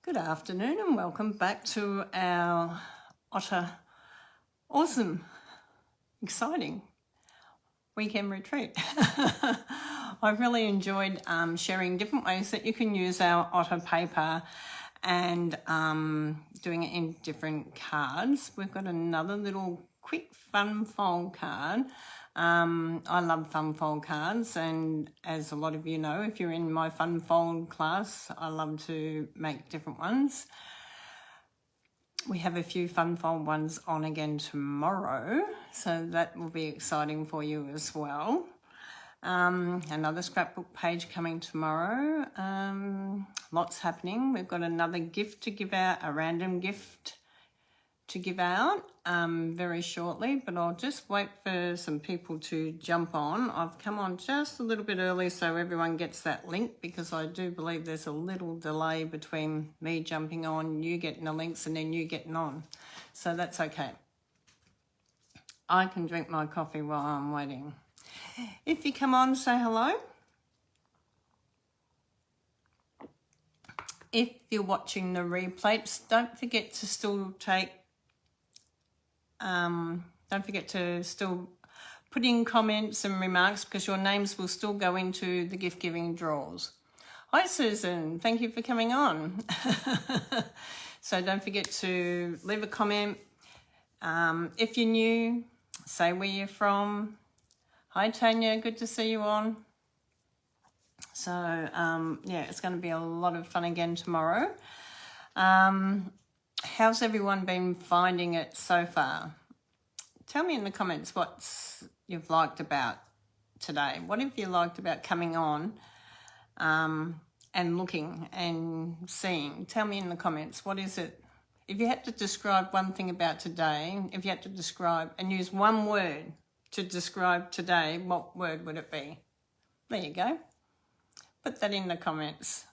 Good afternoon and welcome back to our Otte awesome, exciting weekend retreat. I've really enjoyed sharing different ways that you can use our Otte paper and doing it in different cards. We've got another little quick fun fold card. I love fun fold cards, and as a lot of you know, if you're in my fun fold class, I love to make different ones. We have a few fun fold ones on again tomorrow, so that will be exciting for you as well. Another scrapbook page coming tomorrow. Lots happening. We've got another gift to give out, a random gift to give out very shortly, but I'll just wait for some people to jump on. I've come on just a little bit early so everyone gets that link, because I do believe there's a little delay between me jumping on, you getting the links, and then you getting on. So that's okay. I can drink my coffee while I'm waiting. If you come on, say hello. If you're watching the replays, don't forget to still put in comments and remarks, because your names will still go into the gift giving draws. Hi Susan, thank you for coming on. So don't forget to leave a comment. If you're new, say where you're from. Hi Tanya, good to see you on. So yeah, it's going to be a lot of fun again tomorrow. How's everyone been finding it so far? Tell me in the comments what you've liked about today. What have you liked about coming on and looking and seeing? Tell me in the comments, what is it? If you had to describe one thing about today, if you had to describe and use one word to describe today, what word would it be? There you go. Put that in the comments.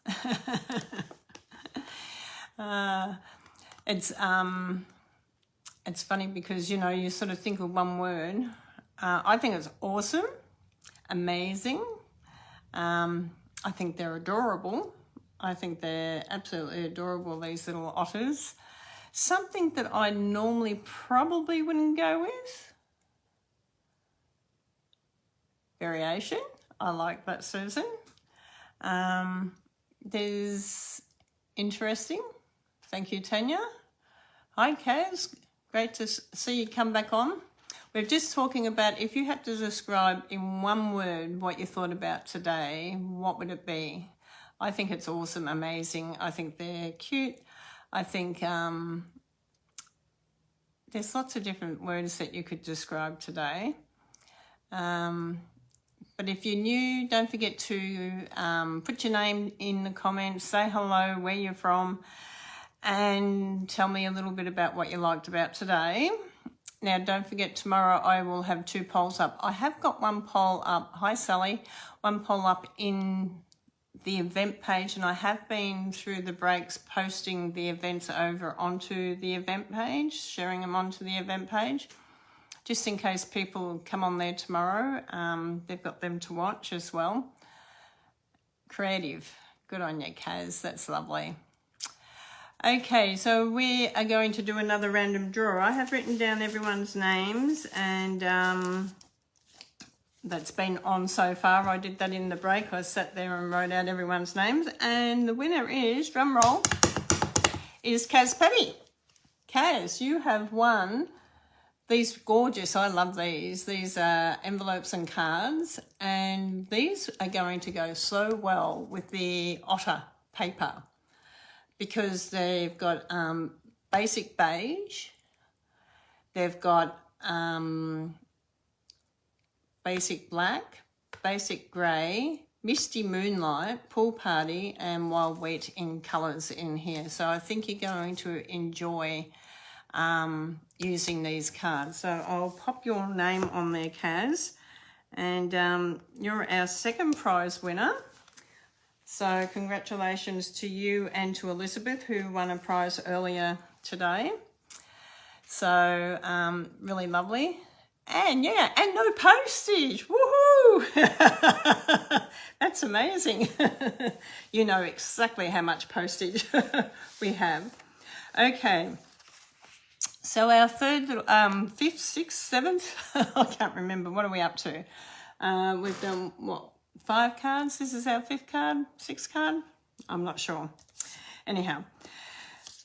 It's funny because, you know, you sort of think of one word. I think it's awesome, amazing. I think they're adorable. I think they're absolutely adorable, these little otters. Something that I normally probably wouldn't go with. Variation. I like that, Susan. There's interesting. Thank you, Tanya. Hi, Kaz. Great to see you come back on. We're just talking about, if you had to describe in one word what you thought about today, what would it be? I think it's awesome, amazing. I think they're cute. I think there's lots of different words that you could describe today. But if you're new, don't forget to put your name in the comments, say hello, where you're from, and tell me a little bit about what you liked about today. Now, don't forget, tomorrow I will have 2 polls up. I have got one poll up. Hi, Sally. One poll up in the event page, and I have been through the breaks posting the events over onto the event page, sharing them onto the event page, just in case people come on there tomorrow. They've got them to watch as well. Creative. Good on you, Kaz. That's lovely. Okay, so we are going to do another random draw. I have written down everyone's names, and that's been on so far. I did that in the break. I sat there and wrote out everyone's names, and the winner is, drum roll, is Kaz Petty. Kaz, you have won these gorgeous, I love these. These are envelopes and cards, and these are going to go so well with the Otte paper, because they've got basic beige, they've got basic black, basic grey, misty moonlight, pool party, and wild wheat in colours in here. So I think you're going to enjoy using these cards. So I'll pop your name on there, Kaz, and you're our second prize winner. So congratulations to you and to Elizabeth, who won a prize earlier today. So really lovely. And yeah, and no postage. Woohoo! That's amazing. You know exactly how much postage we have. Okay. So our third, fifth, sixth, seventh, I can't remember. What are we up to? We've done, what, 5 cards? This is our 5th card, 6th card? I'm not sure. Anyhow,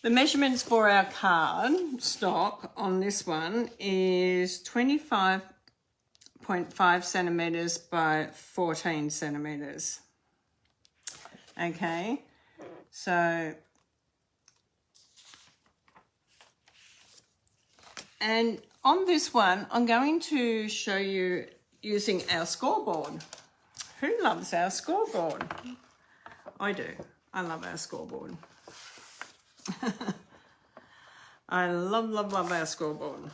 the measurements for our card stock on this one is 25.5 centimetres by 14 centimetres. Okay, so, and on this one, I'm going to show you using our scoreboard. Who loves our scoreboard? I do. I love our scoreboard. I love our scoreboard.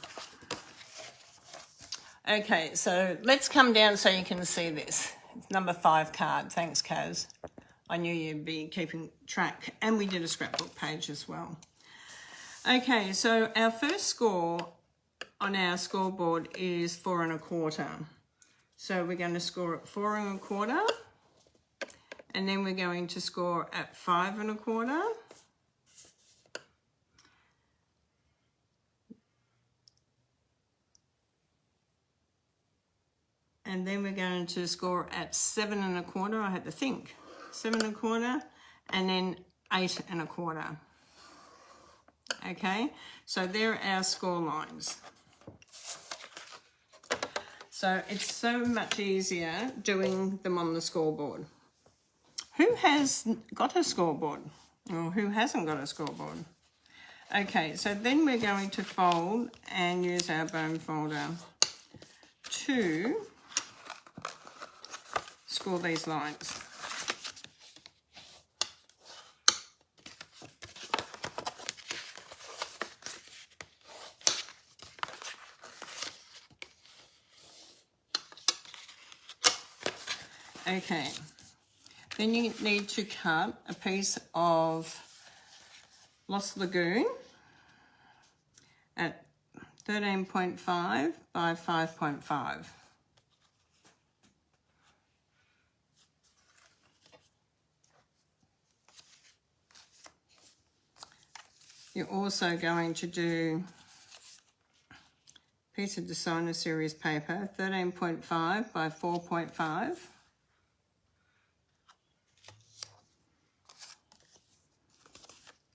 Okay, so let's come down so you can see this. It's number 5 card. Thanks, Kaz. I knew you'd be keeping track. And we did a scrapbook page as well. Okay, so our first score on our scoreboard is 4 1/4. So we're going to score at 4 1/4. And then we're going to score at 5 1/4. And then we're going to score at 7 1/4. I had to think. 7 1/4, and then 8 1/4. Okay, so there are our score lines. So it's so much easier doing them on the scoreboard. Who has got a scoreboard? Or who hasn't got a scoreboard? Okay, so then we're going to fold and use our bone folder to score these lines. Okay, then you need to cut a piece of Lost Lagoon at 13.5 by 5.5. You're also going to do a piece of designer series paper, 13.5 by 4.5.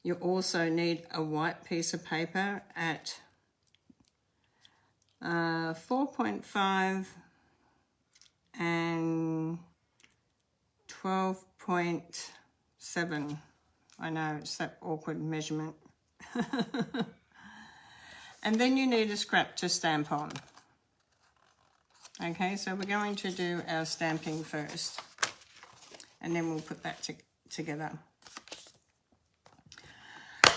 You also need a white piece of paper at 4.5 and 12.7. I know, it's that awkward measurement. And then you need a scrap to stamp on. Okay, so we're going to do our stamping first, and then we'll put that together.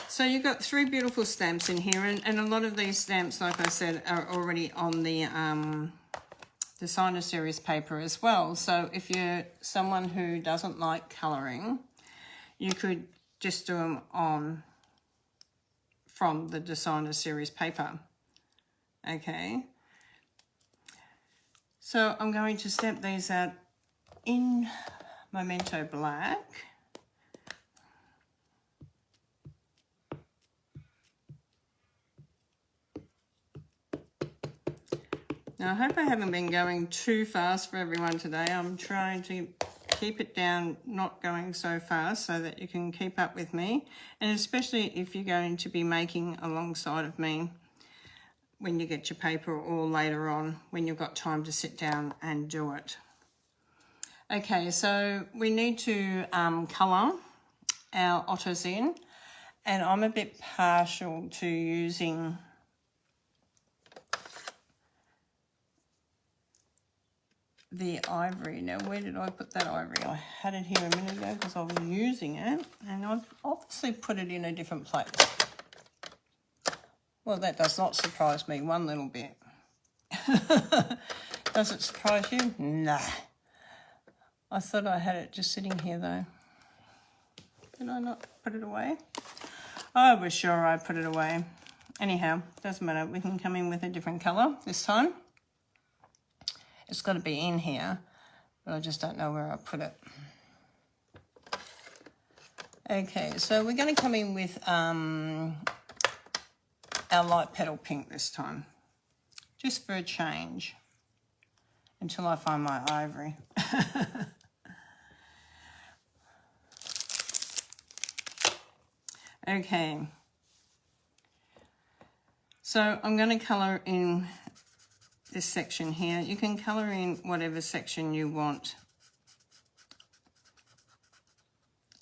So you've got 3 beautiful stamps in here, and a lot of these stamps, like I said, are already on the designer series paper as well. So if you're someone who doesn't like colouring, you could just do them on from the designer series paper. Okay. So I'm going to stamp these out in Memento Black. Now, I hope I haven't been going too fast for everyone today. I'm trying to keep it down, not going so fast, so that you can keep up with me. And especially if you're going to be making alongside of me when you get your paper, or later on when you've got time to sit down and do it. Okay, so we need to colour our otters in. And I'm a bit partial to using the ivory. Now, where did I put that ivory? I had it here a minute ago because I was using it, and I've obviously put it in a different place. Well, that does not surprise me one little bit. Does it surprise you? Nah. I thought I had it just sitting here though. Did I not put it away? I was sure I put it away. Anyhow, doesn't matter. We can come in with a different colour this time. It's got to be in here, but I just don't know where I put it. Okay, so we're going to come in with our light petal pink this time, just for a change, until I find my ivory. Okay, so I'm going to colour in this section here. You can colour in whatever section you want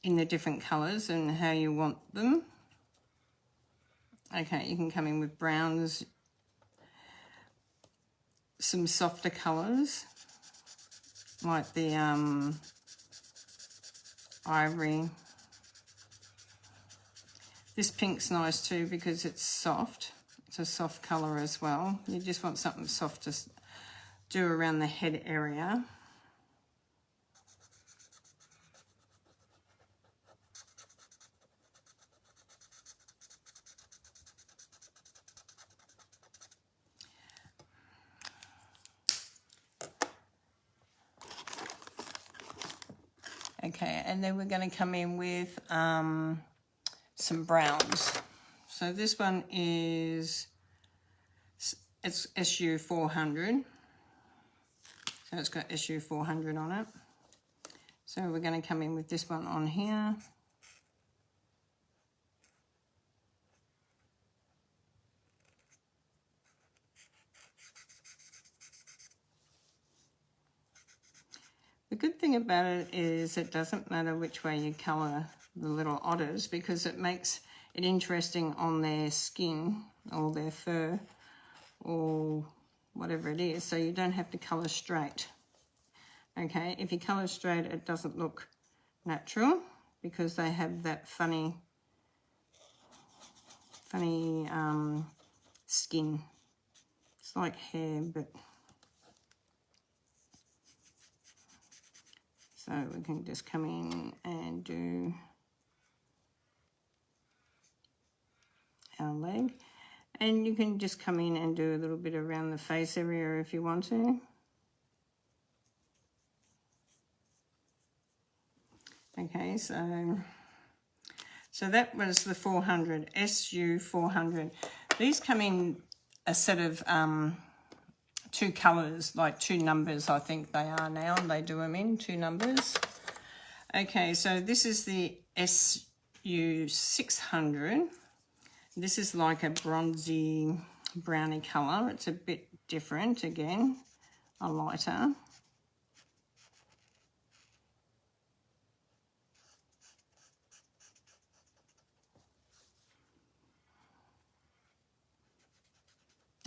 in the different colours and how you want them. Okay, you can come in with browns, some softer colours like the ivory. This pink's nice too because it's soft. It's a soft colour as well. You just want something soft to do around the head area. Okay, and then we're going to come in with some browns. So this one is, it's SU 400. So it's got SU 400 on it. So we're going to come in with this one on here. The good thing about it is it doesn't matter which way you colour the little otters, because it makes it interesting on their skin or their fur or whatever it is, so you don't have to colour straight. Okay, if you colour straight it doesn't look natural because they have that funny skin. It's like hair, but so we can just come in and do our leg, and you can just come in and do a little bit around the face area if you want to. Okay, so that was the 400, SU 400. These come in a set of 2 colours, like 2 numbers, I think they are now. They do them in 2 numbers. Okay, so this is the SU 600. This is like a bronzy browny colour. It's a bit different again, a lighter.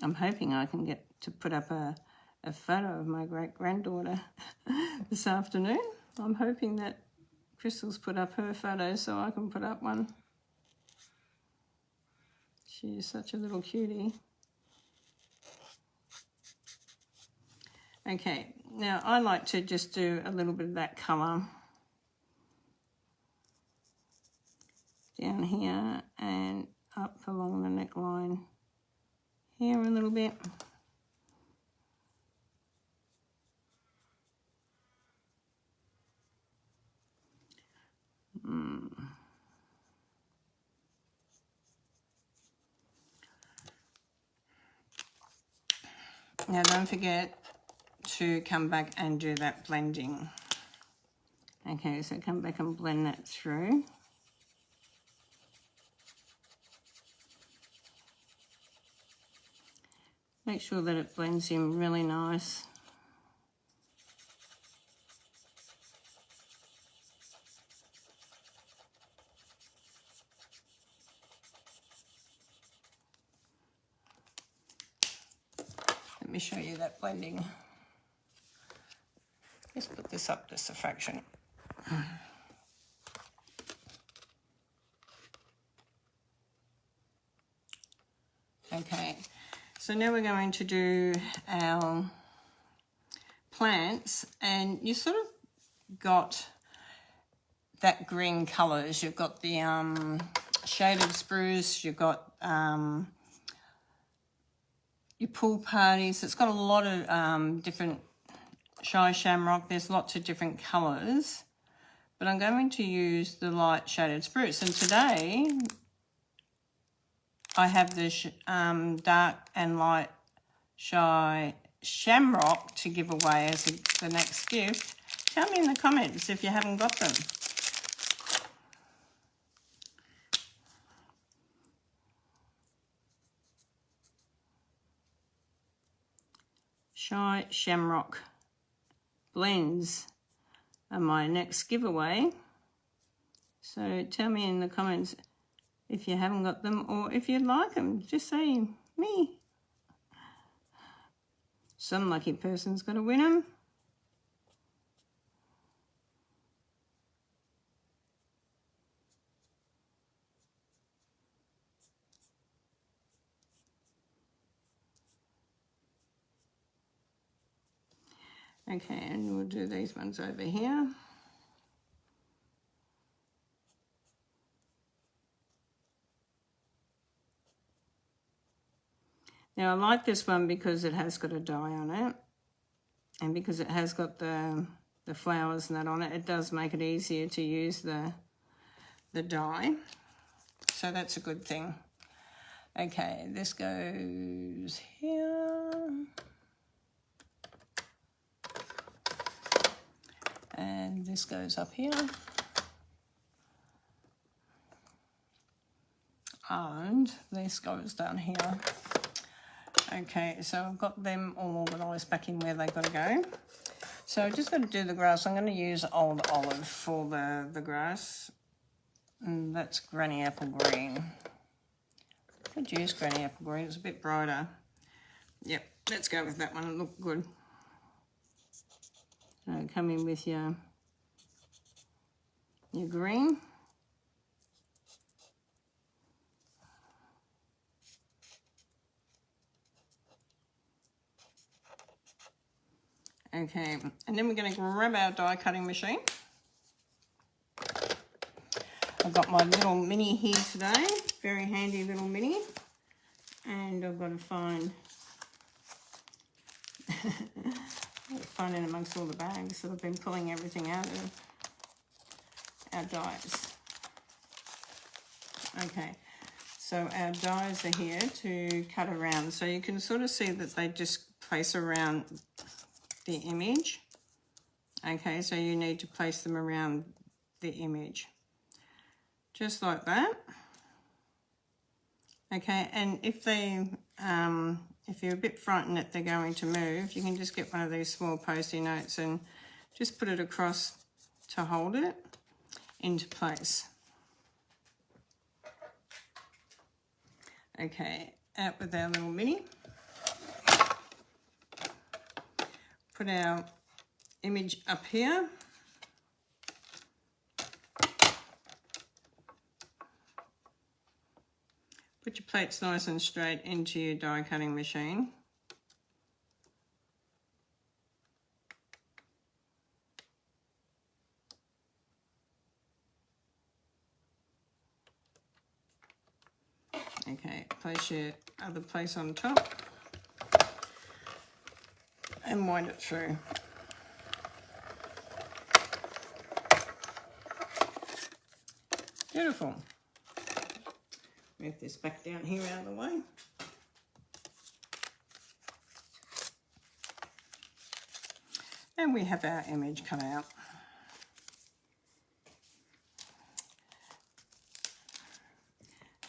I'm hoping I can get to put up a photo of my great-granddaughter this afternoon. I'm hoping that Crystal's put up her photo so I can put up one. She is such a little cutie. Okay, now I like to just do a little bit of that colour down here and up along the neckline here a little bit. Now don't forget to come back and do that blending. Okay, so come back and blend that through. Make sure that it blends in really nice. Let me show you that blending. Let's put this up just a fraction. Okay, so now we're going to do our plants, and you sort of got that green colours. You've got the shaded spruce, you've got your pool parties. It's got a lot of different Shy Shamrock. There's lots of different colours, but I'm going to use the light shaded spruce. And today I have the dark and light Shy Shamrock to give away as the next gift. Tell me in the comments if you haven't got them. Shy Shamrock blends are my next giveaway. So tell me in the comments if you haven't got them or if you'd like them. Just say me. Some lucky person's going to win them. Okay, and we'll do these ones over here. Now I like this one because it has got a die on it, and because it has got the flowers and that on it, it does make it easier to use the die. So that's a good thing. Okay, this goes here. And this goes up here. And this goes down here. Okay, so I've got them all organised back in where they've got to go. So I've just got to do the grass. I'm going to use Old Olive for the grass. And that's Granny Apple Green. I could use Granny Apple Green, it's a bit brighter. Yep, let's go with that one, it looked good. So come in with your green. Okay, and then we're going to grab our die cutting machine. I've got my little mini here today, very handy little mini. And I've got to find in amongst all the bags that I've been pulling everything out of our dies. Okay, so our dies are here to cut around. So you can sort of see that they just place around the image. Okay, so you need to place them around the image. Just like that. Okay, and if you're a bit frightened that they're going to move, you can just get one of these small Post-it notes and just put it across to hold it into place. Okay, out with our little mini. Put our image up here. Put your plates nice and straight into your die cutting machine. Okay, place your other place on top and wind it through. Beautiful. Move this back down here out of the way. And we have our image cut out.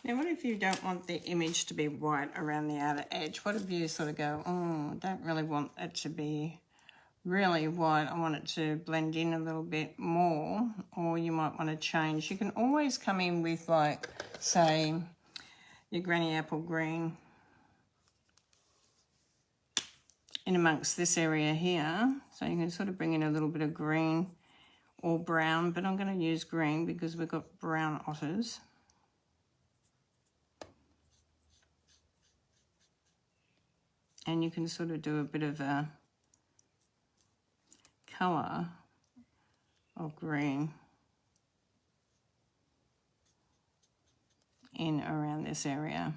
Now what if you don't want the image to be white around the outer edge? What if you sort of go, oh, I don't really want it to be really white. I want it to blend in a little bit more. Or you might want to change. You can always come in with, like, say, your Granny Apple Green in amongst this area here. So you can sort of bring in a little bit of green or brown, but I'm going to use green because we've got brown otters. And you can sort of do a bit of a colour of green in around this area.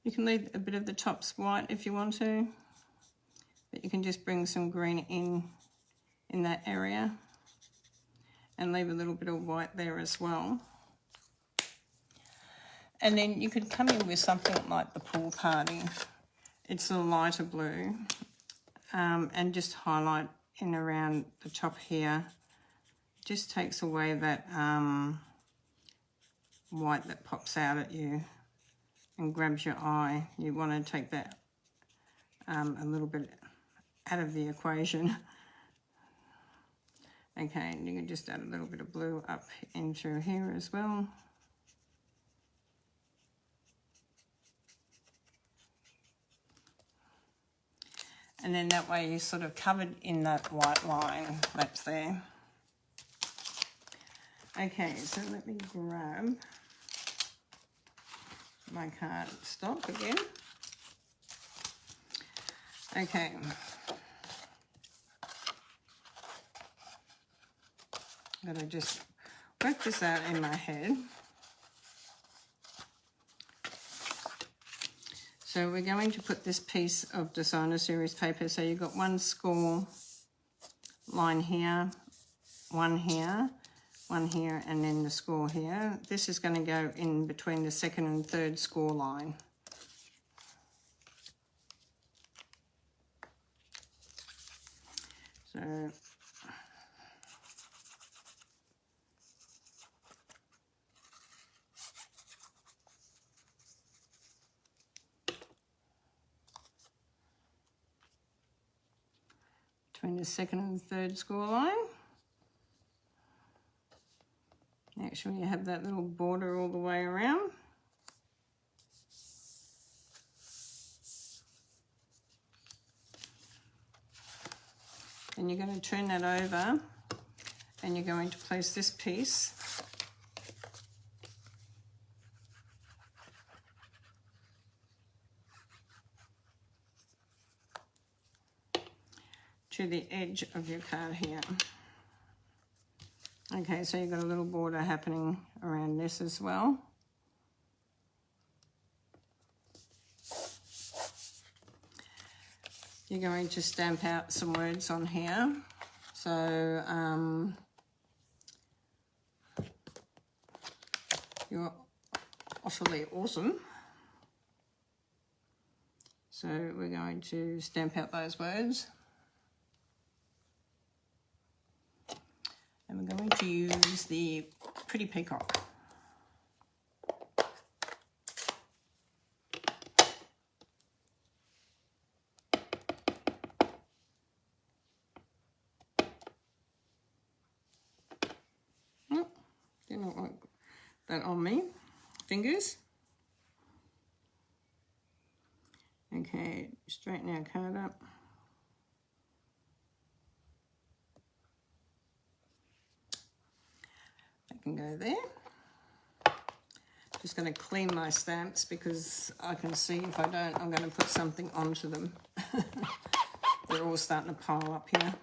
You can leave a bit of the tops white if you want to, but you can just bring some green in that area and leave a little bit of white there as well. And then you could come in with something like the pool party. It's a lighter blue, and just highlight in around the top here. Just takes away that white that pops out at you and grabs your eye. You want to take that a little bit out of the equation. Okay, and you can just add a little bit of blue up into here as well. And then that way you're sort of covered in that white line that's there. Okay, so let me grab my card stock again. Okay. I'm going to just work this out in my head. So we're going to put this piece of designer series paper. So you've got one score line here, one here, one here, and then the score here. This is going to go in between the second and third score line. So between the second and third score line. Make sure you have that little border all the way around. And you're going to turn that over and you're going to place this piece to the edge of your card here. Okay, so you've got a little border happening around this as well. You're going to stamp out some words on here. So you're awfully awesome. So we're going to stamp out those words. And we're going to use the Pretty Peacock. Oh, didn't want that on me. Fingers. Okay, straighten our card up. Can go there. Just going to clean my stamps because I can see if I don't, I'm going to put something onto them. They're all starting to pile up here.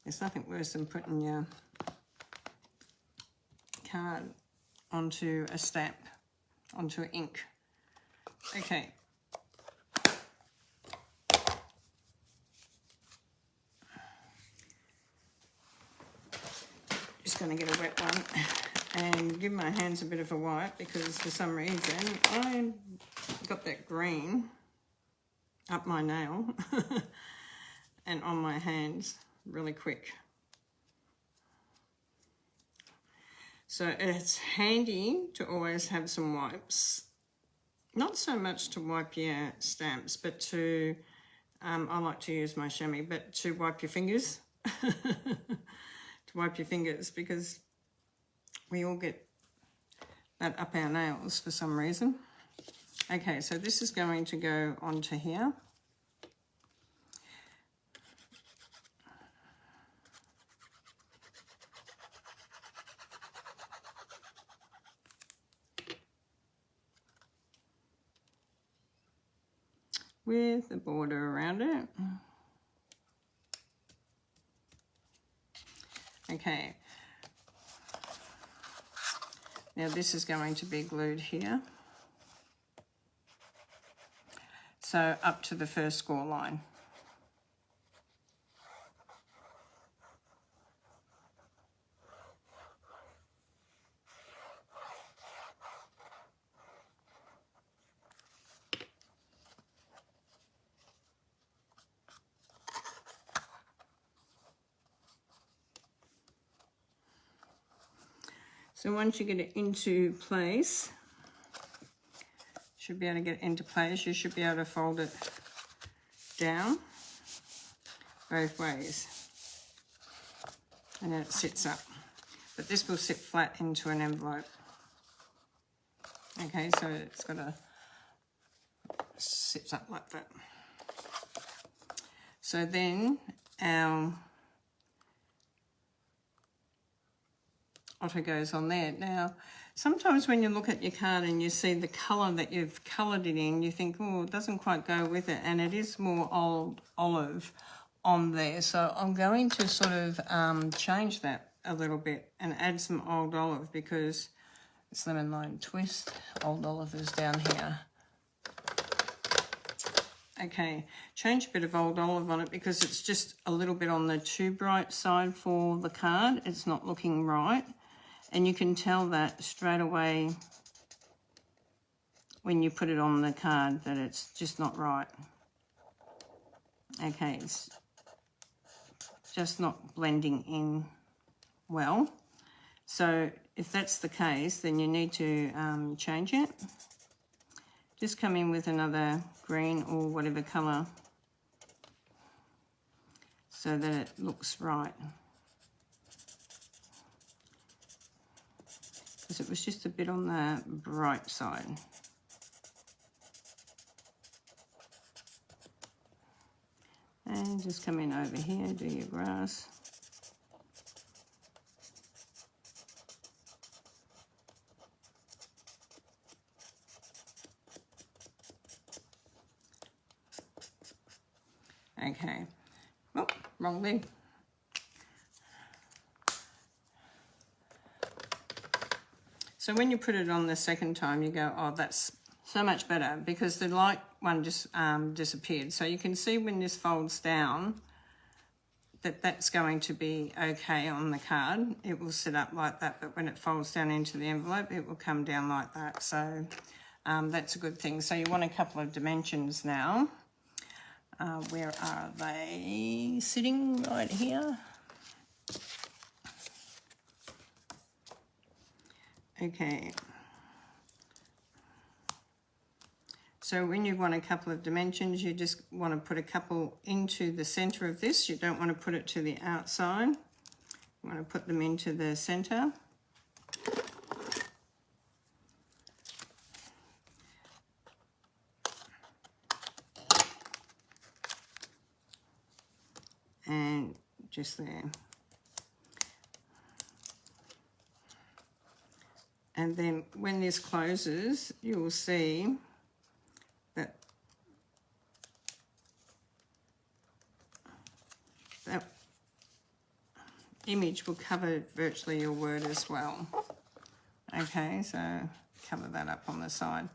There's nothing worse than putting your card onto a stamp, onto ink. Okay. Just going to get a wet one and give my hands a bit of a wipe because for some reason I got that green up my nail and on my hands really quick. So it's handy to always have some wipes, not so much to wipe your stamps, but to, I like to use my chamois, but to wipe your fingers. To wipe your fingers because we all get that up our nails for some reason. Okay, so this is going to go onto here. With the border around it. Okay, Now this is going to be glued here. So up to the first score line. So once you get it into place, should be able to get it into place, you should be able to fold it down both ways. And then it sits up. But this will sit flat into an envelope. Okay, so it's got to sit up like that. So then our Otte goes on there. Now, sometimes when you look at your card and you see the colour that you've coloured it in, you think, oh, it doesn't quite go with it, and it is more old olive on there. So I'm going to sort of change that a little bit and add some old olive, because it's lemon lime twist. Old olive is down here. Okay, change a bit of old olive on it because it's just a little bit on the too bright side for the card. It's not looking right. And you can tell that straight away when you put it on the card that it's just not right. Okay, it's just not blending in well. So if that's the case, then you need to change it. Just come in with another green or whatever colour so that it looks right. Because it was just a bit on the bright side. And just come in over here, do your grass. Okay, oh, wrong leg. So when you put it on the second time, you go, oh, that's so much better, because the light one just disappeared. So you can see when this folds down that that's going to be okay on the card. It will sit up like that, but when it folds down into the envelope, it will come down like that. So that's a good thing. So you want a couple of dimensions now. Where are they? Sitting right here. Okay. So when you want a couple of dimensions, you just want to put a couple into the center of this. You don't want to put it to the outside. You want to put them into the center. And just there. And then when this closes, you will see that that image will cover virtually your word as well. Okay, so cover that up on the side.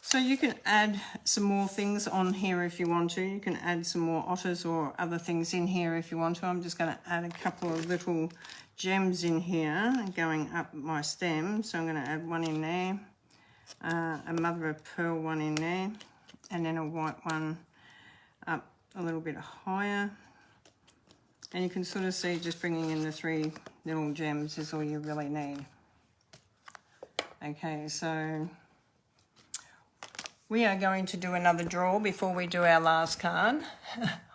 So you can add some more things on here if you want to. You can add some more otters or other things in here if you want to. I'm just going to add a couple of little gems in here going up my stem. So I'm going to add one in there, a mother of pearl one in there, and then a white one up a little bit higher. And you can sort of see just bringing in the 3 little gems is all you really need. Okay, so we are going to do another draw before we do our last card.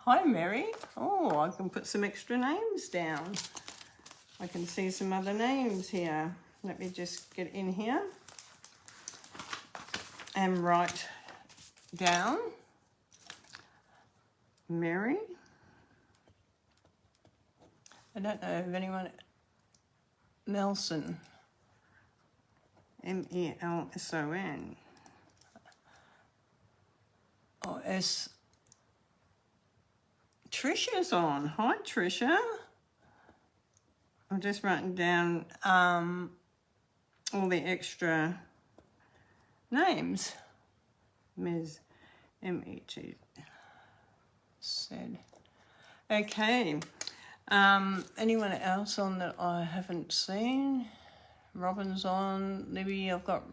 Hi, Mary. Oh, I can put some extra names down. I can see some other names here. Let me just get in here and write down Mary. I don't know if anyone... Nelson. M-E-L-S-O-N. Oh, S. Trisha's on. Hi, Trisha. I'm just writing down all the extra names. Ms. M-E-T said. Okay. Anyone else on that I haven't seen? Robin's on. Libby, I've got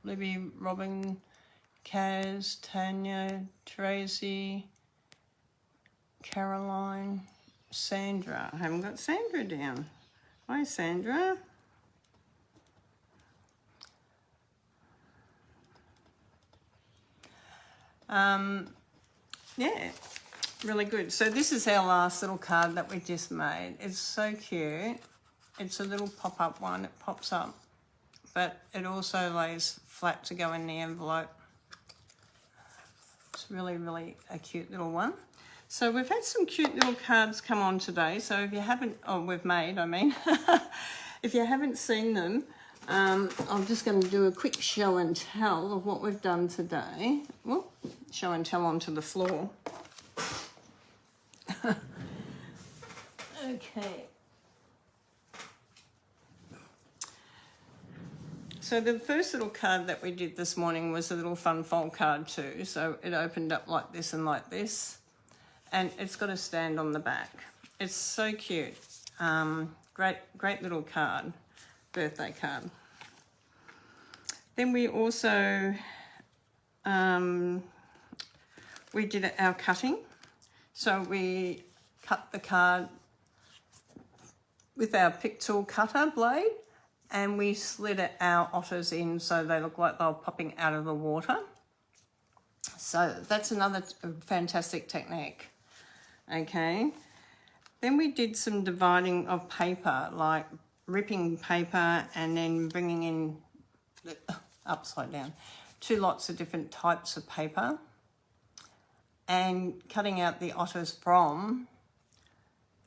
Libby, Robin, Kaz, Tanya, Tracy, Caroline, Sandra. I haven't got Sandra down. Hi, Sandra. Yeah, really good. So this is our last little card that we just made. It's so cute. It's a little pop-up one. It pops up, but it also lays flat to go in the envelope. It's really, really a cute little one. So we've had some cute little cards come on today. So if you haven't, we've made, I mean, if you haven't seen them, I'm just going to do a quick show and tell of what we've done today. Whoop, show and tell onto the floor. Okay. So the first little card that we did this morning was a little fun fold card too. So it opened up like this and like this. And it's got a stand on the back. It's so cute. Great little card, birthday card. Then we also, we did our cutting. So we cut the card with our pick tool cutter blade, and we slid our otters in so they look like they were popping out of the water. So that's another fantastic technique. Okay. Then we did some dividing of paper, like ripping paper and then bringing in, upside down, 2 lots of different types of paper and cutting out the otters from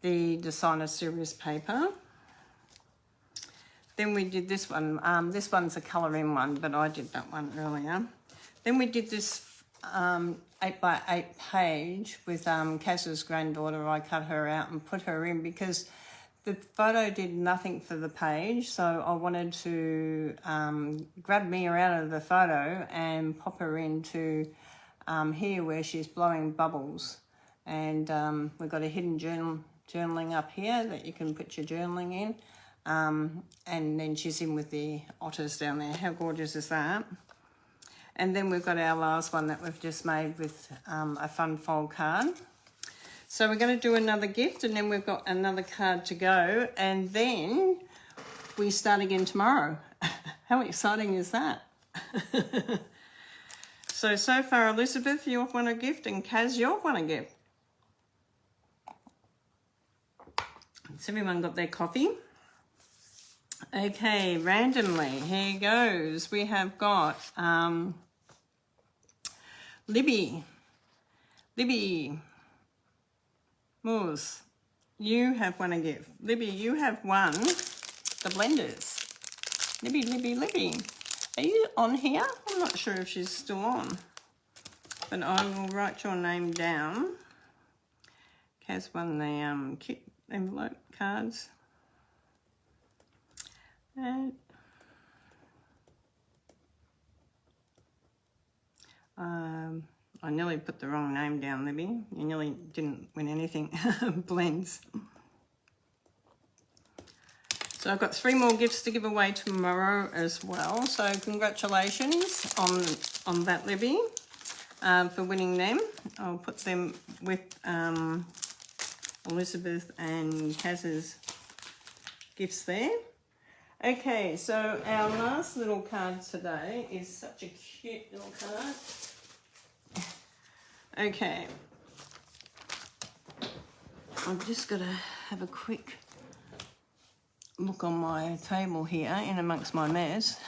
the designer series paper. Then we did this one. This one's a colouring one, but I did that one earlier. Then we did this 8x8 page with Kaz's granddaughter. I cut her out and put her in because the photo did nothing for the page, so I wanted to grab Mia out of the photo and pop her into here where she's blowing bubbles. And we've got a hidden journaling up here that you can put your journaling in. And then she's in with the otters down there. How gorgeous is that? And then we've got our last one that we've just made with a fun fold card. So we're going to do another gift, and then we've got another card to go, and then we start again tomorrow. How exciting is that? So far, Elizabeth, you've won a gift, and Kaz, you've won a gift. Has everyone got their coffee? Okay, randomly, here goes. We have got Libby, Moose, you have won a gift. Libby, you have won the blenders. Libby. Are you on here? I'm not sure if she's still on, but I will write your name down. Kaz won the kit envelope cards. And I nearly put the wrong name down, Libby. You nearly didn't win anything. Blends. So I've got 3 more gifts to give away tomorrow as well. So congratulations on that, Libby, for winning them. I'll put them with Elizabeth and Kaz's gifts there. Okay, so our last little card today is such a cute little card. Okay, I've just got to have a quick look on my table here in amongst my mess.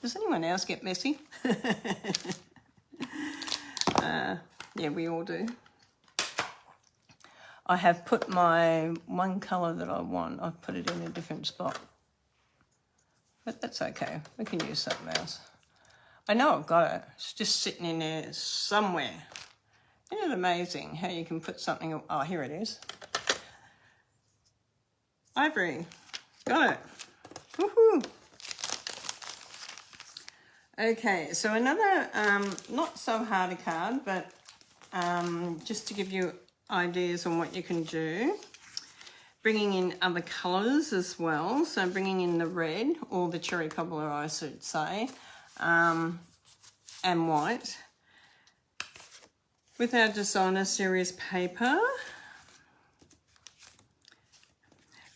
Does anyone else get messy? Yeah, we all do. I have put my one colour that I want, I've put it in a different spot. But that's okay, we can use something else. I know I've got it, it's just sitting in there somewhere. Isn't it amazing how you can put something, oh, here it is. Ivory, got it, woohoo. Okay, so another not so hard a card, but just to give you ideas on what you can do. Bringing in other colours as well, so bringing in the red, or the cherry cobbler I should say, and white. With our designer series paper.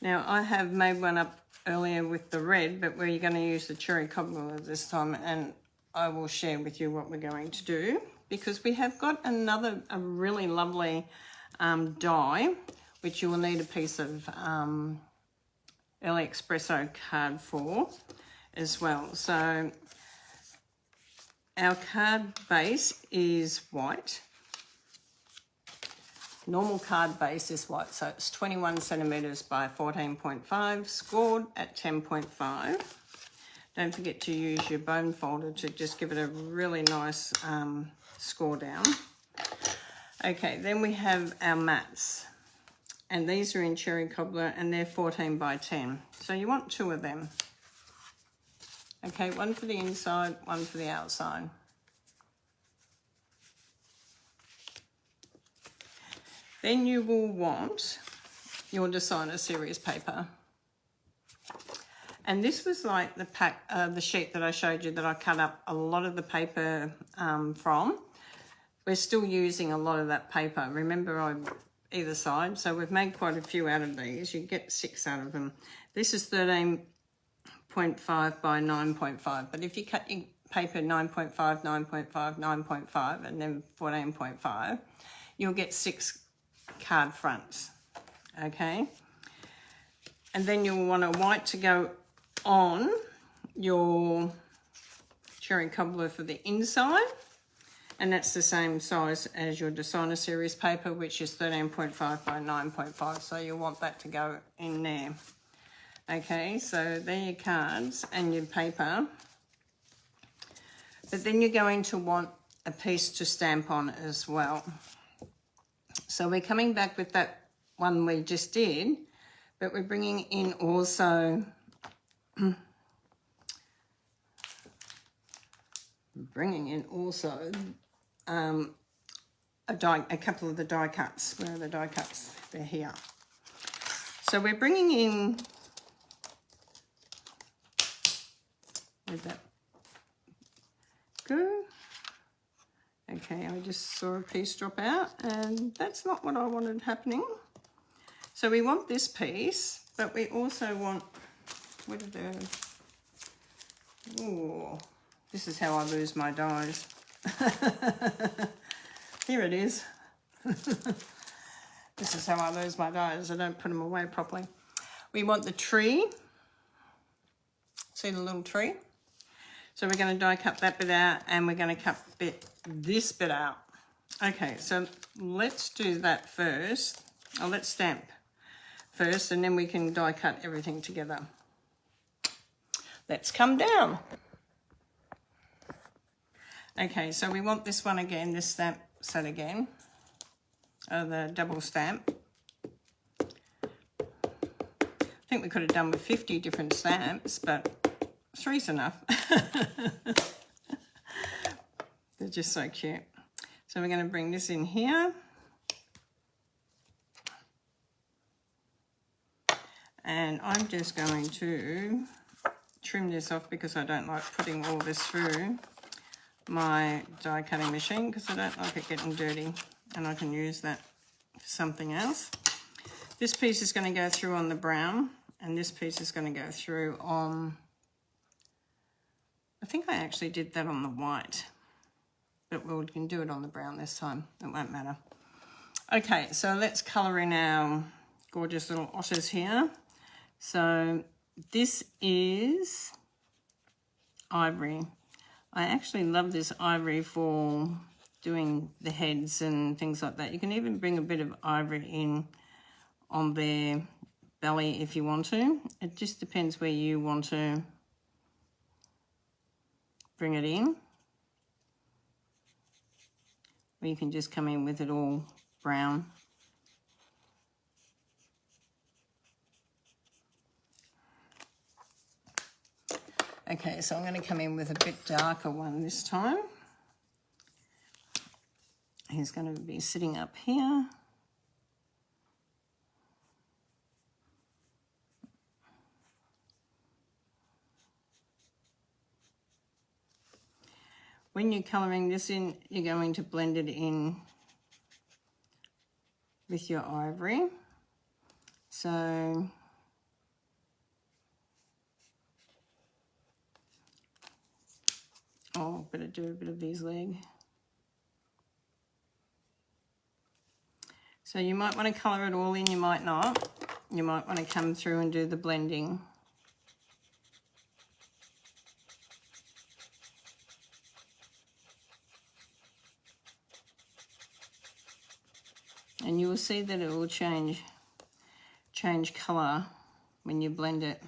Now I have made one up earlier with the red, but we're going to use the cherry cobbler this time, and I will share with you what we're going to do, because we have got a really lovely die, which you will need a piece of early espresso card for as well. So our card base is white. Normal card base is white, so it's 21 centimetres by 14.5, scored at 10.5. Don't forget to use your bone folder to just give it a really nice score down. Okay, then we have our mats, and these are in cherry cobbler, and they're 14 by 10. So you want 2 of them. Okay, one for the inside, one for the outside. Then you will want your designer series paper. And this was like the pack, the sheet that I showed you that I cut up a lot of the paper from. We're still using a lot of that paper. Remember, either side. So we've made quite a few out of these. You get 6 out of them. This is 13.5 by 9.5. But if you cut your paper 9.5, 9.5, 9.5, and then 14.5, you'll get 6 card fronts. Okay. And then you'll want a white to go on your cherry cobbler for the inside, and that's the same size as your designer series paper, which is 13.5 by 9.5, so you'll want that to go in there. Okay, so there are your cards and your paper, but then you're going to want a piece to stamp on as well. So we're coming back with that one we just did, but we're bringing in also a couple of the die cuts. Where are the die cuts? They're here. So we're bringing in, where'd that go? Okay, I just saw a piece drop out, and that's not what I wanted happening. So we want this piece, but we also want, where did the, oh, this is how I lose my dies. Here it is. This is how I lose my dies. I don't put them away properly. We want the tree. See the little tree? So we're going to die cut that bit out, and we're going to cut this bit out. Okay, so let's do that first. Oh, let's stamp first, and then we can die cut everything together. Let's come down. Okay, so we want this one again, this stamp set again, the double stamp. I think we could have done with 50 different stamps, but 3's enough. They're just so cute. So we're going to bring this in here. And I'm just going to trim this off because I don't like putting all this through my die cutting machine, because I don't like it getting dirty, and I can use that for something else. This piece is going to go through on the brown, and this piece is going to go through on, I think I actually did that on the white, but we can do it on the brown this time. It won't matter. Okay, so let's colour in our gorgeous little otters here. So this is ivory. I actually love this ivory for doing the heads and things like that. You can even bring a bit of ivory in on their belly if you want to. It just depends where you want to bring it in. Or you can just come in with it all brown. Okay, so I'm going to come in with a bit darker one this time. He's going to be sitting up here. When you're colouring this in, you're going to blend it in with your ivory. So better do a bit of his leg. So you might want to colour it all in, you might not. You might want to come through and do the blending. And you will see that it will change colour when you blend it.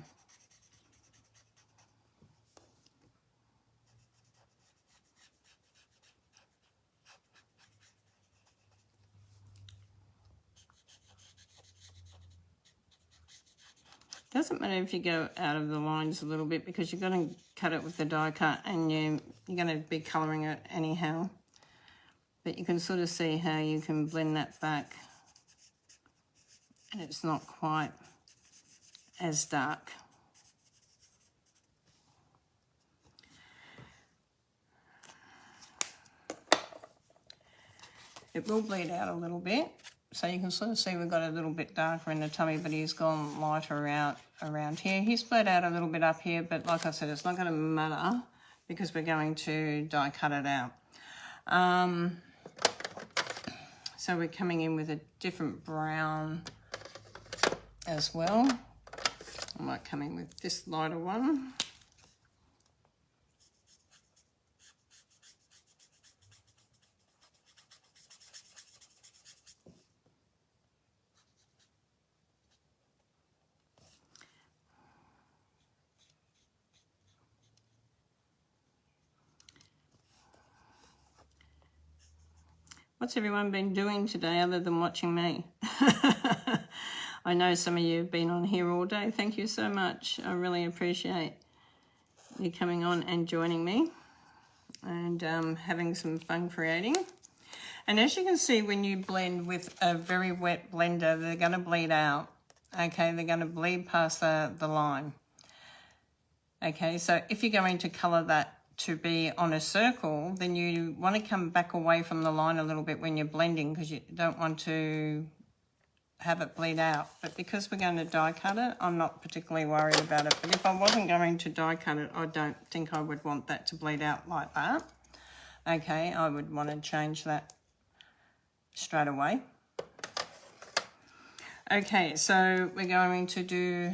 Doesn't matter if you go out of the lines a little bit, because you're going to cut it with the die cut and you're going to be colouring it anyhow. But you can sort of see how you can blend that back and it's not quite as dark. It will bleed out a little bit, so you can sort of see we've got a little bit darker in the tummy, but he's gone lighter out around here. He's bled out a little bit up here, but like I said, it's not going to matter because we're going to die cut it out. So we're coming in with a different brown as well. I might come in with this lighter one. What's everyone been doing today other than watching me? I know some of you have been on here all day. Thank you so much. I really appreciate you coming on and joining me and having some fun creating. And as you can see, when you blend with a very wet blender, they're going to bleed out. Okay, they're going to bleed past the line. Okay, so if you're going to colour that to be on a circle, then you want to come back away from the line a little bit when you're blending, because you don't want to have it bleed out. But because we're going to die cut it, I'm not particularly worried about it. But if I wasn't going to die cut it, I don't think I would want that to bleed out like that. Okay, I would want to change that straight away. Okay, so we're going to do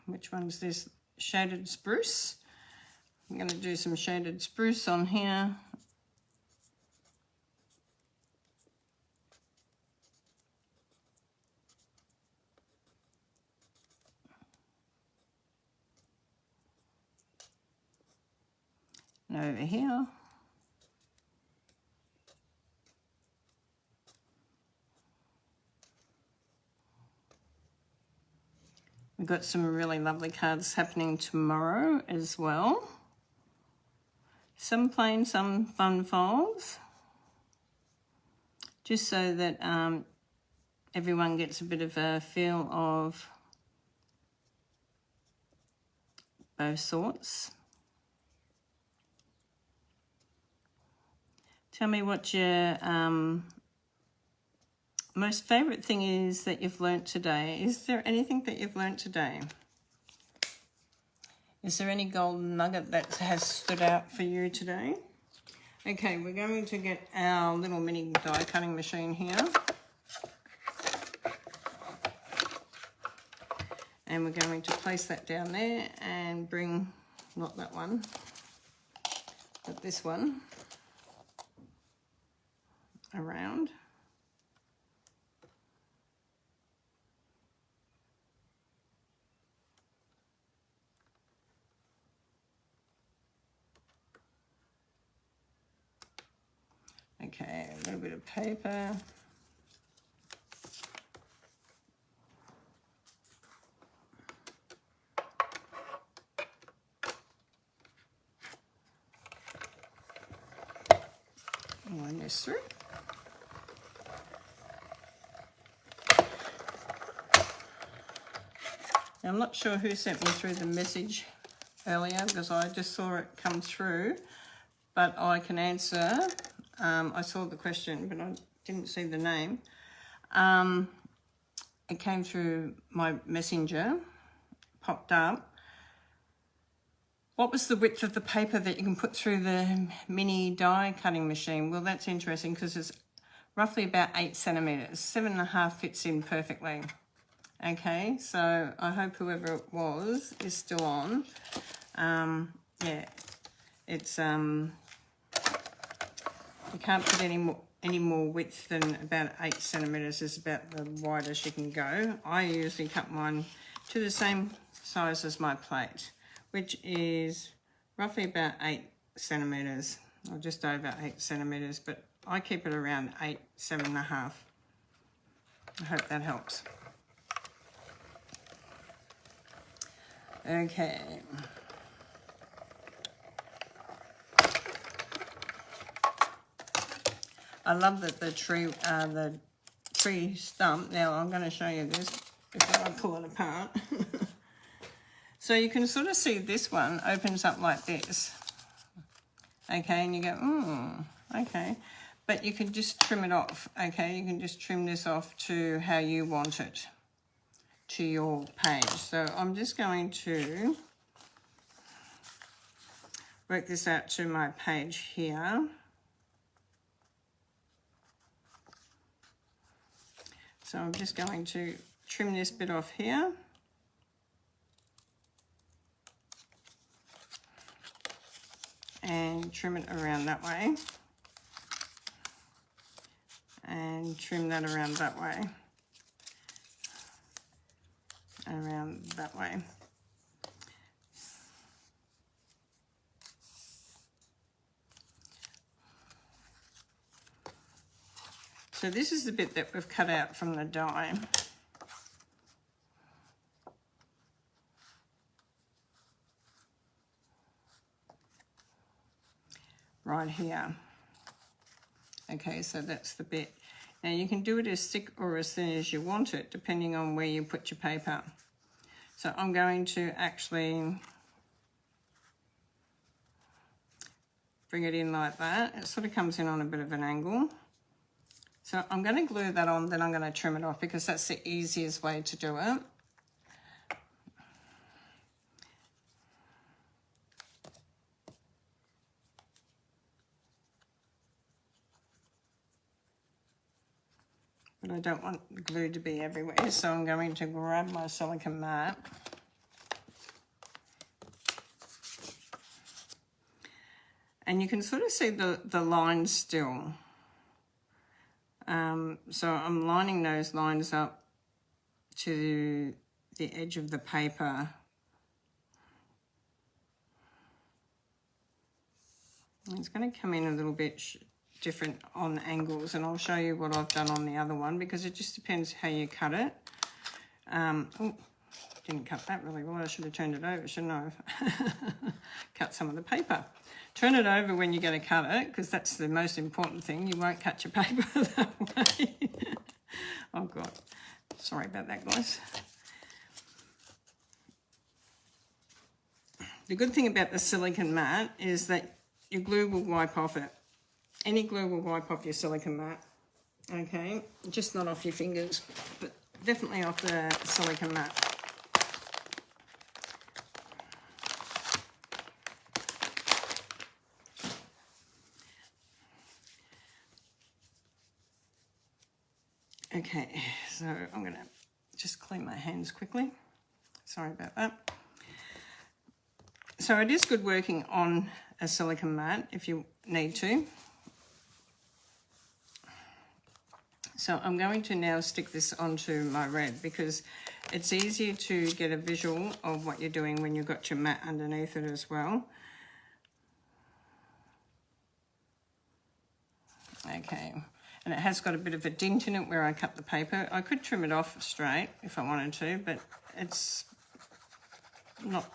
which one's this? Shaded spruce. I'm going to do some shaded spruce on here. And over here. We've got some really lovely cards happening tomorrow as well. Some plain, some fun folds. Just so that everyone gets a bit of a feel of both sorts. Tell me what your most favourite thing is that you've learnt today. Is there anything that you've learnt today? Is there any golden nugget that has stood out for you today? Okay, we're going to get our little mini die cutting machine here. And we're going to place that down there and bring, not that one, but this one around. Okay, a little bit of paper. Run this through. Now, I'm not sure who sent me through the message earlier because I just saw it come through, but I can answer. I saw the question, but I didn't see the name. It came through my messenger, popped up. What was the width of the paper that you can put through the mini die cutting machine? Well, that's interesting because it's roughly about 8 centimetres. 7.5 fits in perfectly. Okay, so I hope whoever it was is still on. Yeah, it's you can't put any more width than about 8 centimetres is about the widest you can go. I usually cut mine to the same size as my plate, which is roughly about 8 centimetres, or just over 8 centimetres, but I keep it around 8, 7.5. I hope that helps. Okay. I love that the tree stump. Now I'm going to show you this before I pull it apart. So you can sort of see this one opens up like this. Okay, and you go, okay. But you can just trim it off, okay? You can just trim this off to how you want it, to your page. So I'm just going to work this out to my page here. So I'm just going to trim this bit off here. And trim it around that way. And trim that around that way. Around that way. So this is the bit that we've cut out from the die. Right here. Okay, so that's the bit. Now you can do it as thick or as thin as you want it, depending on where you put your paper. So I'm going to actually bring it in like that. It sort of comes in on a bit of an angle. So I'm going to glue that on, then I'm going to trim it off because that's the easiest way to do it. But I don't want the glue to be everywhere, so I'm going to grab my silicone mat. And you can sort of see the lines still. So I'm lining those lines up to the edge of the paper. It's going to come in a little bit different on angles, and I'll show you what I've done on the other one because it just depends how you cut it. Oh, didn't cut that really well. I should have turned it over, shouldn't I have? Cut some of the paper. Turn it over when you're going to cut it because that's the most important thing. You won't cut your paper that way. Oh, God. Sorry about that, guys. The good thing about the silicone mat is that your glue will wipe off it. Any glue will wipe off your silicone mat. Okay? Just not off your fingers, but definitely off the silicone mat. Okay, so I'm going to just clean my hands quickly. Sorry about that. So it is good working on a silicone mat if you need to. So I'm going to now stick this onto my red because it's easier to get a visual of what you're doing when you've got your mat underneath it as well. Okay. And it has got a bit of a dint in it where I cut the paper. I could trim it off straight if I wanted to, but it's not,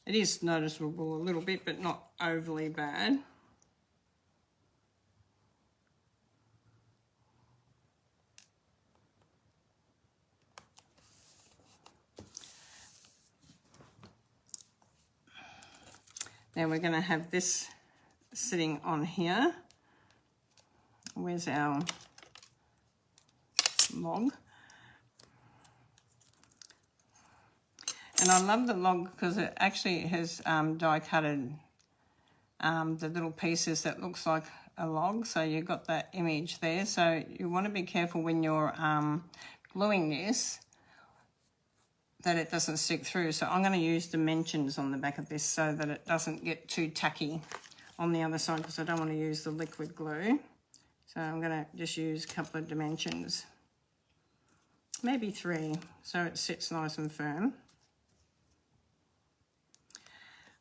it is noticeable a little bit, but not overly bad. Now we're going to have this sitting on here. Where's our log? And I love the log because it actually has die-cutted the little pieces that looks like a log. So you've got that image there. So you want to be careful when you're gluing this that it doesn't stick through. So I'm going to use dimensions on the back of this so that it doesn't get too tacky on the other side, because I don't want to use the liquid glue. So I'm going to just use a couple of dimensions, maybe 3, so it sits nice and firm.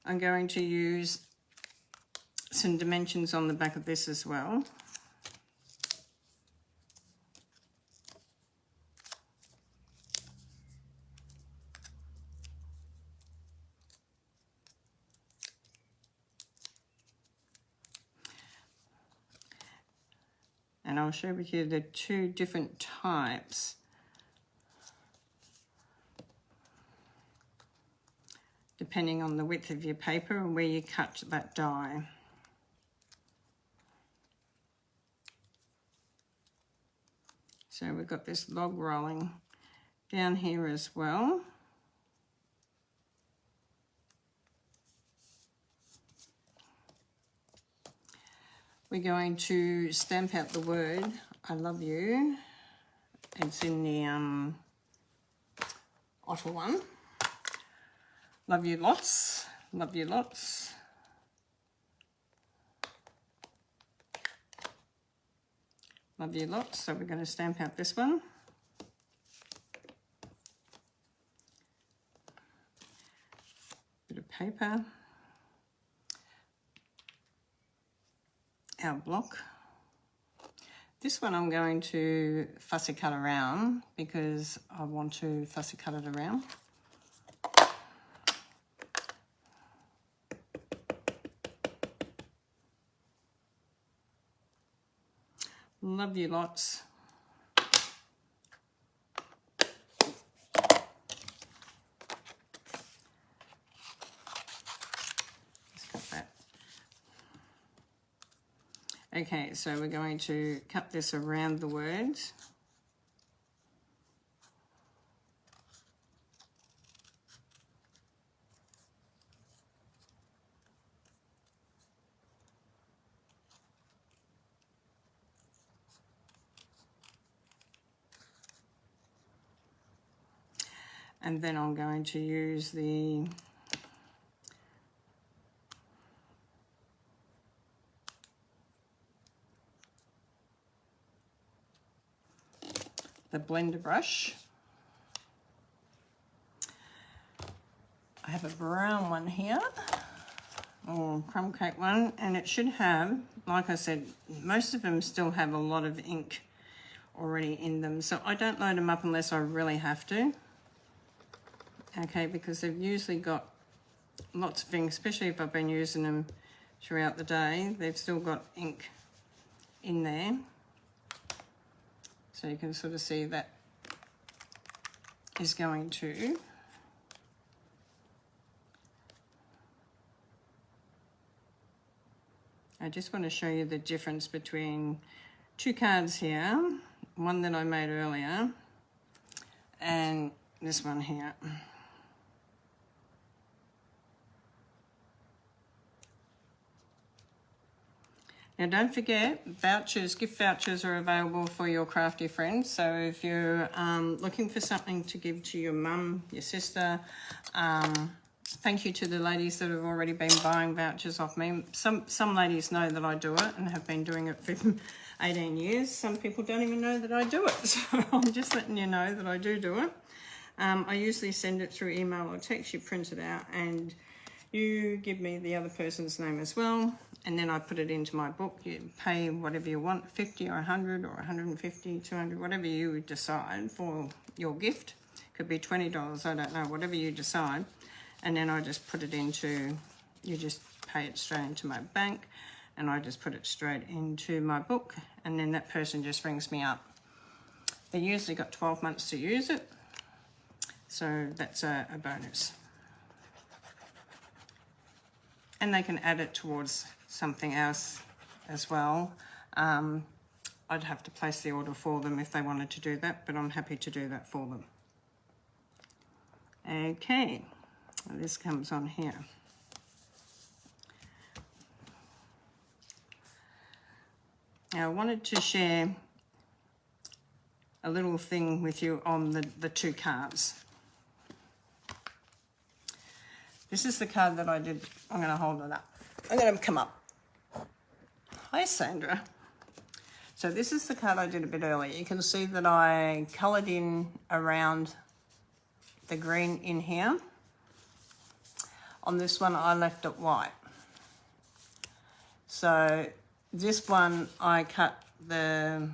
I'm going to use some dimensions on the back of this as well. And I'll share with you the 2 different types. Depending on the width of your paper and where you cut that die. So we've got this log rolling down here as well. We're going to stamp out the word, I love you. It's in the Otte one. Love you lots, love you lots. Love you lots, so we're going to stamp out this one. Bit of paper. Our block. This one I'm going to fussy cut around because I want to fussy cut it around. Love you lots. Let's cut that. Okay, so we're going to cut this around the words. And then I'm going to use the blender brush. I have a brown one here, or crumb cake one, and it should have, like I said, most of them still have a lot of ink already in them, so I don't load them up unless I really have to. Okay, because they've usually got lots of things, especially if I've been using them throughout the day, they've still got ink in there. So you can sort of see that is going to. I just want to show you the difference between 2 cards here, one that I made earlier and this one here. Now don't forget, vouchers, gift vouchers are available for your crafty friends. So if you're looking for something to give to your mum, your sister, thank you to the ladies that have already been buying vouchers off me. Some ladies know that I do it and have been doing it for 18 years. Some people don't even know that I do it. So I'm just letting you know that I do it. I usually send it through email or text. You print it out and you give me the other person's name as well, and then I put it into my book. You pay whatever you want, 50 or 100 or 150, 200, whatever you decide for your gift. Could be $20, I don't know, whatever you decide. And then I just put it into, you just pay it straight into my bank, and I just put it straight into my book, and then that person just rings me up. They usually got 12 months to use it, so that's a bonus. and they can add it towards something else as well. I'd have to place the order for them if they wanted to do that, but I'm happy to do that for them. Okay, this comes on here. Now, I wanted to share a little thing with you on the two cards. This is the card that I did. I'm going to hold it up. I'm going to come up. Hi, Sandra. So this is the card I did a bit earlier. You can see that I coloured in around the green in here. On this one, I left it white. So this one, I cut this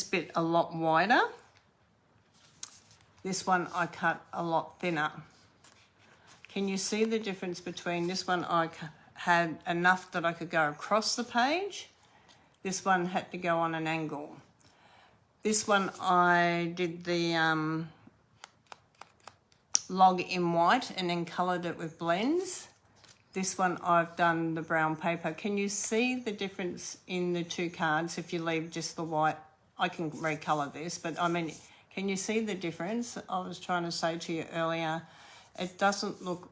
bit a lot wider. This one, I cut a lot thinner. Can you see the difference between this one? I had enough that I could go across the page. This one had to go on an angle. This one, I did the log in white and then coloured it with blends. This one, I've done the brown paper. Can you see the difference in the two cards if you leave just the white? I can recolour this, but I mean, can you see the difference? I was trying to say to you earlier, it doesn't look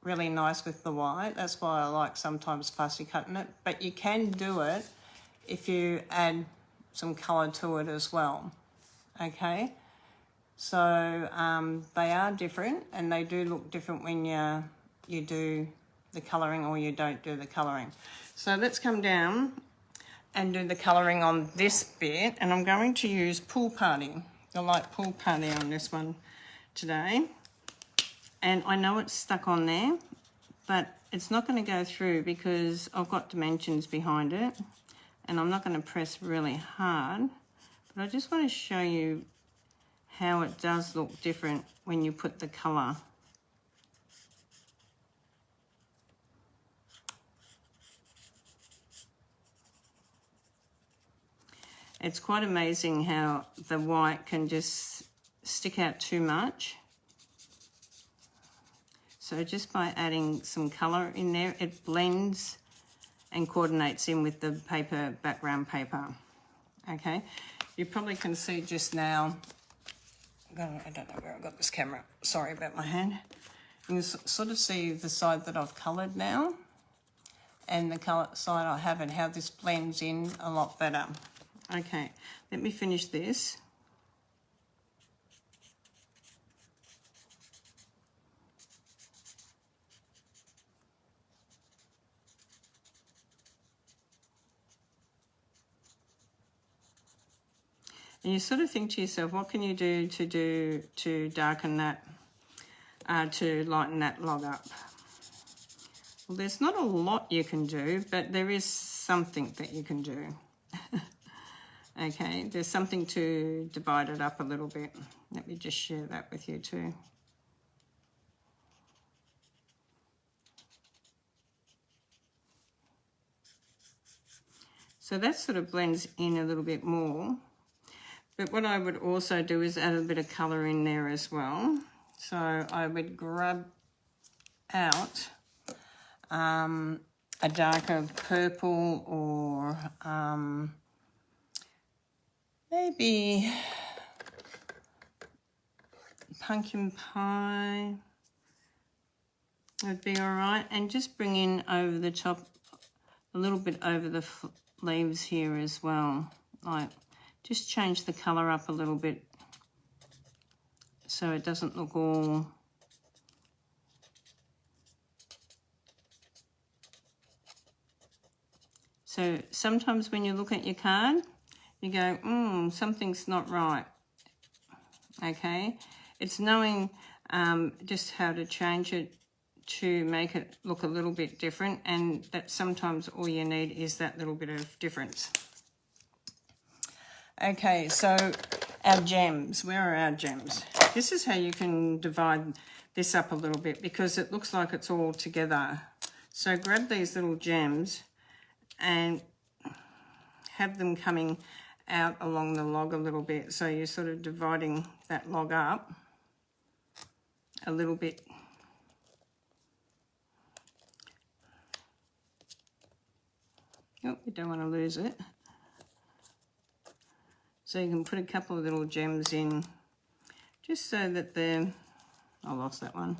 really nice with the white. That's why I like sometimes fussy cutting it, but you can do it if you add some colour to it as well. Okay, so they are different, and they do look different when you do the colouring or you don't do the colouring. So let's come down and do the colouring on this bit, and I'm going to use Pool Party, the light Pool Party on this one today. And I know it's stuck on there, but it's not going to go through because I've got dimensions behind it, and I'm not going to press really hard, but I just want to show you how it does look different when you put the colour. It's quite amazing how the white can just stick out too much. So just by adding some colour in there, it blends and coordinates in with the paper, background paper. Okay, you probably can see just now, I don't know where I got this camera, sorry about my hand. You can sort of see the side that I've coloured now and the colour side I haven't, how this blends in a lot better. Okay, let me finish this. And you sort of think to yourself, what can you do to darken that, to lighten that log up? Well, there's not a lot you can do, but there is something that you can do. Okay, there's something to divide it up a little bit. Let me just share that with you too. So that sort of blends in a little bit more. But what I would also do is add a bit of colour in there as well. So I would grab out a darker purple or maybe pumpkin pie would be all right. And just bring in over the top, a little bit over the leaves here as well. Like, just change the colour up a little bit so it doesn't look all... So sometimes when you look at your card, you go, something's not right. Okay, it's knowing just how to change it to make it look a little bit different, and that sometimes all you need is that little bit of difference. Okay, so our gems, where are our gems? This is how you can divide this up a little bit because it looks like it's all together. So grab these little gems and have them coming out along the log a little bit. So you're sort of dividing that log up a little bit. Oh, you don't want to lose it. So you can put a couple of little gems in, just so that they're, I lost that one.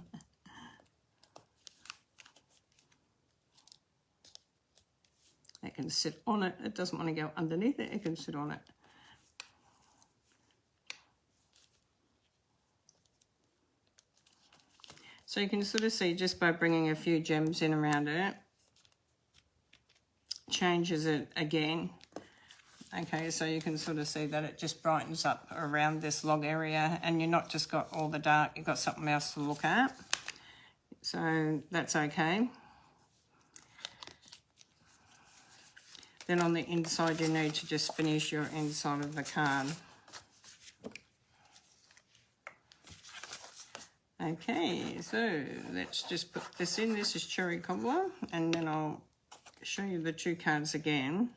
It can sit on it. It doesn't want to go underneath it. It can sit on it. So you can sort of see just by bringing a few gems in around it, changes it again. Okay, so you can sort of see that it just brightens up around this log area, and you're not just got all the dark, you've got something else to look at. So that's okay. Then on the inside, you need to just finish your inside of the card. Okay, so let's just put this in. This is Cherry Cobbler, and then I'll show you the two cards again.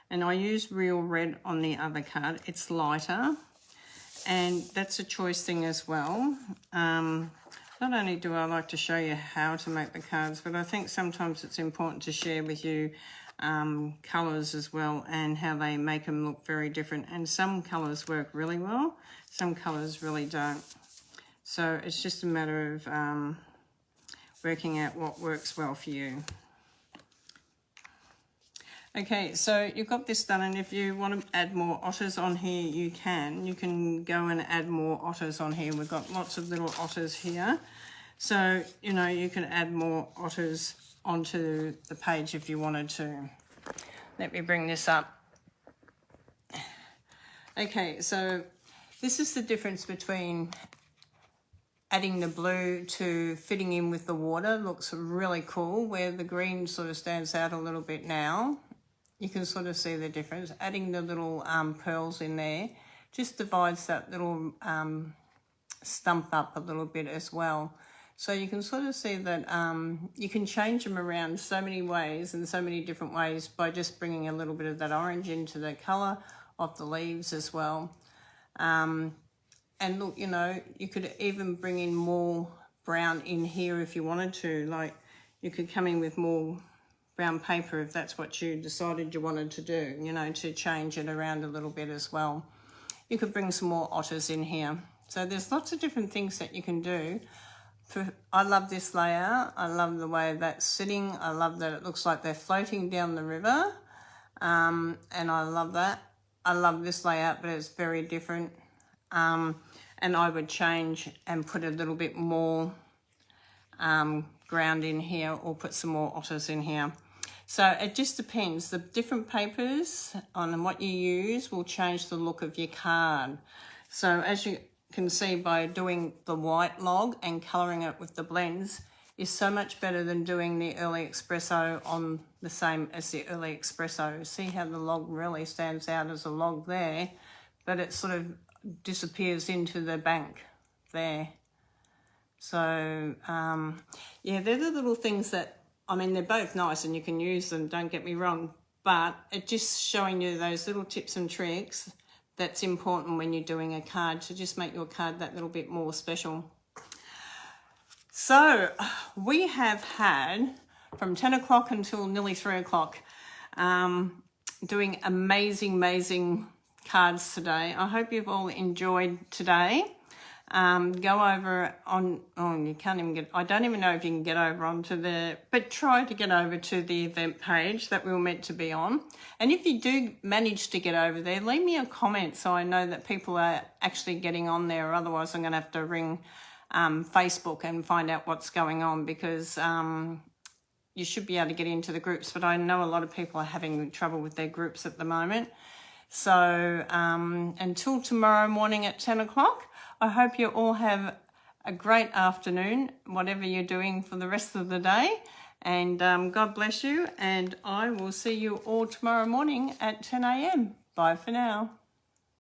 And I use Real Red on the other card. It's lighter, and that's a choice thing as well. Not only do I like to show you how to make the cards, but I think sometimes it's important to share with you colours as well, and how they make them look very different. And some colours work really well, some colours really don't. So it's just a matter of working out what works well for you. Okay, so you've got this done, and if you want to add more otters on here, you can go and add more otters on here. We've got lots of little otters here. So, you know, you can add more otters onto the page if you wanted to. Let me bring this up. Okay, so this is the difference between adding the blue to fitting in with the water. Looks really cool, where the green sort of stands out a little bit now. You can sort of see the difference. Adding the little pearls in there just divides that little stump up a little bit as well. So you can sort of see that you can change them around so many ways and so many different ways by just bringing a little bit of that orange into the colour of the leaves as well. And look, you know, you could even bring in more brown in here if you wanted to. Like, you could come in with more brown paper if that's what you decided you wanted to do, you know, to change it around a little bit as well. You could bring some more otters in here. So there's lots of different things that you can do. I love this layout. I love the way that's sitting. I love that it looks like they're floating down the river. And I love that. I love this layout, but it's very different. And I would change and put a little bit more ground in here, or put some more otters in here. So it just depends. The different papers on what you use will change the look of your card. So as you can see, by doing the white log and colouring it with the blends is so much better than doing the early espresso on the same as the early espresso. See how the log really stands out as a log there, but it sort of disappears into the bank there. So yeah, they're the little things that, I mean, they're both nice and you can use them, don't get me wrong, but it's just showing you those little tips and tricks that's important when you're doing a card, to just make your card that little bit more special. So we have had from 10 o'clock until nearly 3 o'clock doing amazing cards today. I hope you've all enjoyed today. Go over on, you can't even get, I don't even know if you can get over onto the, but try to get over to the event page that we were meant to be on. And if you do manage to get over there, leave me a comment so I know that people are actually getting on there, or otherwise I'm going to have to ring Facebook and find out what's going on, because you should be able to get into the groups, but I know a lot of people are having trouble with their groups at the moment. So until tomorrow morning at 10 o'clock, I hope you all have a great afternoon, whatever you're doing for the rest of the day. And God bless you. And I will see you all tomorrow morning at 10 a.m. Bye for now.